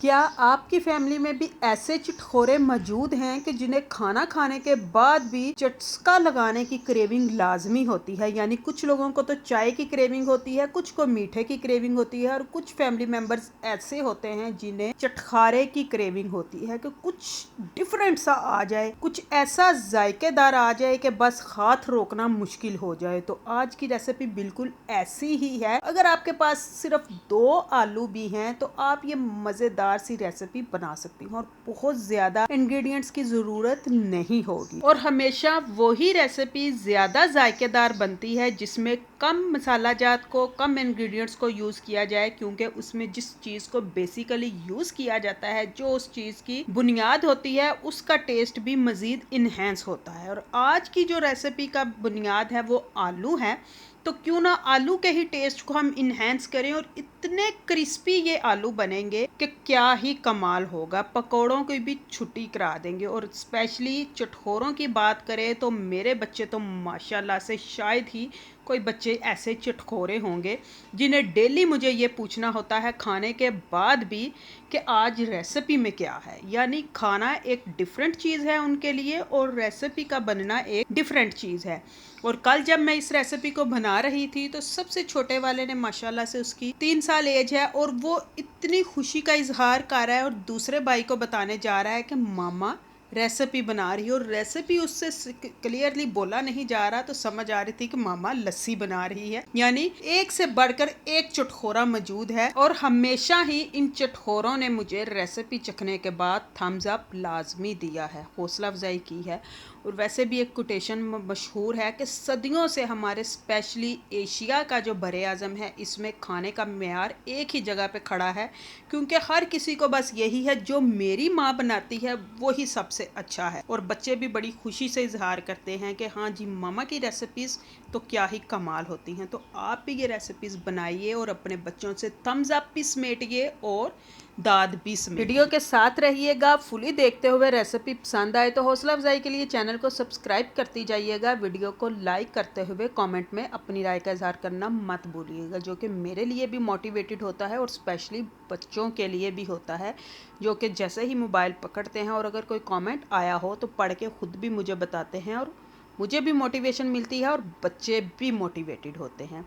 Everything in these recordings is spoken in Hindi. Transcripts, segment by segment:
क्या आपकी फैमिली में भी ऐसे चटखोरे मौजूद हैं कि जिन्हें खाना खाने के बाद भी चस्का लगाने की क्रेविंग लाजमी होती है? यानी कुछ लोगों को तो चाय की क्रेविंग होती है, कुछ को मीठे की क्रेविंग होती है और कुछ फैमिली मेंबर्स ऐसे होते हैं जिन्हें चटखारे की क्रेविंग होती है कि कुछ डिफरेंट सा आ जाए, कुछ ऐसा जायकेदार आ जाए कि बस हाथ रोकना मुश्किल हो जाए। तो आज की रेसिपी बिल्कुल ऐसी ही है। अगर आपके पास सिर्फ 2 आलू भी हैं तो आप ये मज़ेदार सी रेसिपी बना सकती हूँ और बहुत ज़्यादा इंग्रेडिएंट्स की ज़रूरत नहीं होगी। और हमेशा वही रेसिपी ज़्यादा जायकेदार बनती है जिसमें कम मसाला जात को, कम इंग्रेडिएंट्स को यूज़ किया जाए, क्योंकि उसमें जिस चीज़ को बेसिकली यूज़ किया जाता है, जो उस चीज़ की बुनियाद होती है, उसका टेस्ट भी मज़ीद इन्हेंस होता है। और आज की जो रेसिपी का बुनियाद है वो आलू है, तो क्यों ना आलू के ही टेस्ट को हम इन्हेंस करें और इतने क्रिस्पी ये आलू बनेंगे कि क्या ही कमाल होगा, पकौड़ों की भी छुट्टी करा देंगे। और स्पेशली चटखोरों की बात करें तो मेरे बच्चे तो माशाल्लाह से शायद ही कोई बच्चे ऐसे चटखोरे होंगे जिन्हें डेली मुझे ये पूछना होता है खाने के बाद भी कि आज रेसिपी में क्या है। यानी खाना एक डिफरेंट चीज़ है उनके लिए और रेसिपी का बनना एक डिफरेंट चीज़ है। और कल जब मैं इस रेसिपी को बना रही थी तो सबसे छोटे वाले ने माशाल्लाह से, उसकी 3 साल एज है, और वो इतनी खुशी का इजहार कर रहा है और दूसरे भाई को बताने जा रहा है कि मामा रेसिपी बना रही है। और रेसिपी उससे क्लियरली बोला नहीं जा रहा तो समझ आ रही थी कि मामा लस्सी बना रही है। यानी एक से बढ़कर एक चटखोरा मौजूद है और हमेशा ही इन चटखोरों ने मुझे रेसिपी चखने के बाद थम्स अप लाजमी दिया है, हौसला अफजाई की है। और वैसे भी एक कोटेशन मशहूर है कि सदियों से हमारे स्पेशली एशिया का जो बरे आज़म है, इसमें खाने का मेयार एक ही जगह पे खड़ा है, क्योंकि हर किसी को बस यही है जो मेरी माँ बनाती है वही सबसे अच्छा है। और बच्चे भी बड़ी खुशी से इजहार करते हैं कि हाँ जी, मामा की रेसिपीज़ तो क्या ही कमाल होती हैं। तो आप भी ये रेसिपीज़ बनाइए और अपने बच्चों से थम्स अप भी समेटिए और दाद भी समेटिए। वीडियो के साथ रहिएगा, फुली देखते हुए। रेसिपी पसंद आए तो हौसला अफजाई के लिए चैनल को सब्सक्राइब करती जाइएगा। वीडियो को लाइक करते हुए कमेंट में अपनी राय का इजहार करना मत भूलिएगा, जो कि मेरे लिए भी मोटिवेटेड होता है और स्पेशली बच्चों के लिए भी होता है, जो कि जैसे ही मोबाइल पकड़ते हैं और अगर कोई कमेंट आया हो तो पढ़ के ख़ुद भी मुझे बताते हैं और मुझे भी मोटिवेशन मिलती है और बच्चे भी मोटिवेटेड होते हैं।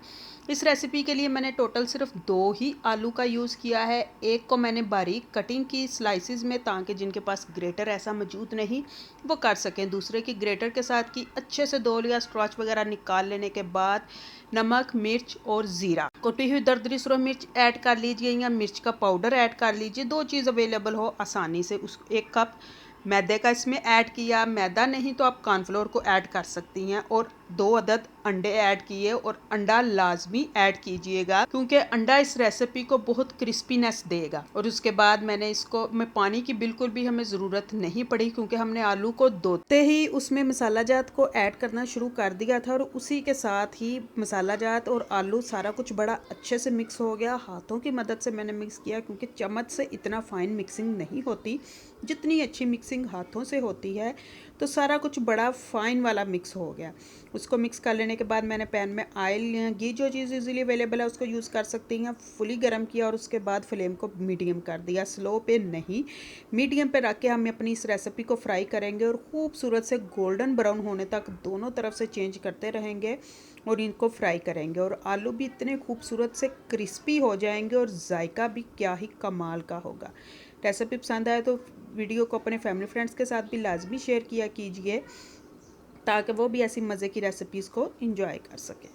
इस रेसिपी के लिए मैंने टोटल सिर्फ 2 ही आलू का यूज़ किया है। एक को मैंने बारीक कटिंग की स्लाइसिस में, ताकि जिनके पास ग्रेटर ऐसा मौजूद नहीं वो कर सकें। दूसरे की ग्रेटर के साथ की अच्छे से धो लिया, स्क्रॉच वगैरह निकाल लेने के बाद नमक, मिर्च और ज़ीरा, कुटी हुई दरदरी सुरख मिर्च ऐड कर लीजिए या मिर्च का पाउडर ऐड कर लीजिए, 2 चीज़ अवेलेबल हो आसानी से। उस 1 कप मैदे का इसमें ऐड किया, मैदा नहीं तो आप कॉर्नफ्लोर को ऐड कर सकती हैं, और 2 अदद अंडे ऐड किए। और अंडा लाजमी ऐड कीजिएगा क्योंकि अंडा इस रेसिपी को बहुत क्रिस्पीनेस देगा। और उसके बाद मैंने इसको, मैं पानी की बिल्कुल भी हमें ज़रूरत नहीं पड़ी क्योंकि हमने आलू को धोते ही उसमें मसाला जात को ऐड करना शुरू कर दिया था और उसी के साथ ही मसाला जात और आलू सारा कुछ बड़ा अच्छे से मिक्स हो गया। हाथों की मदद से मैंने मिक्स किया क्योंकि चम्मच से इतना फाइन मिक्सिंग नहीं होती जितनी अच्छी मिक्सिंग हाथों से होती है। तो सारा कुछ बड़ा फाइन वाला मिक्स हो गया। उसको मिक्स कर लेने के बाद मैंने पैन में ऑयल, घी, जो चीज़ इजीली अवेलेबल है उसको यूज़ कर सकती हैं, फुली गर्म किया और उसके बाद फ्लेम को मीडियम कर दिया, स्लो पे नहीं, मीडियम पे रख के हम अपनी इस रेसिपी को फ्राई करेंगे और खूबसूरत से गोल्डन ब्राउन होने तक दोनों तरफ से चेंज करते रहेंगे और इनको फ्राई करेंगे। और आलू भी इतने खूबसूरत से क्रिस्पी हो जाएंगे और जायका भी क्या ही कमाल का होगा। रेसिपी पसंद आए तो वीडियो को अपने फैमिली फ्रेंड्स के साथ भी लाजमी शेयर किया कीजिए ताकि वो भी ऐसी मज़े की रेसिपीज़ को एंजॉय कर सकें।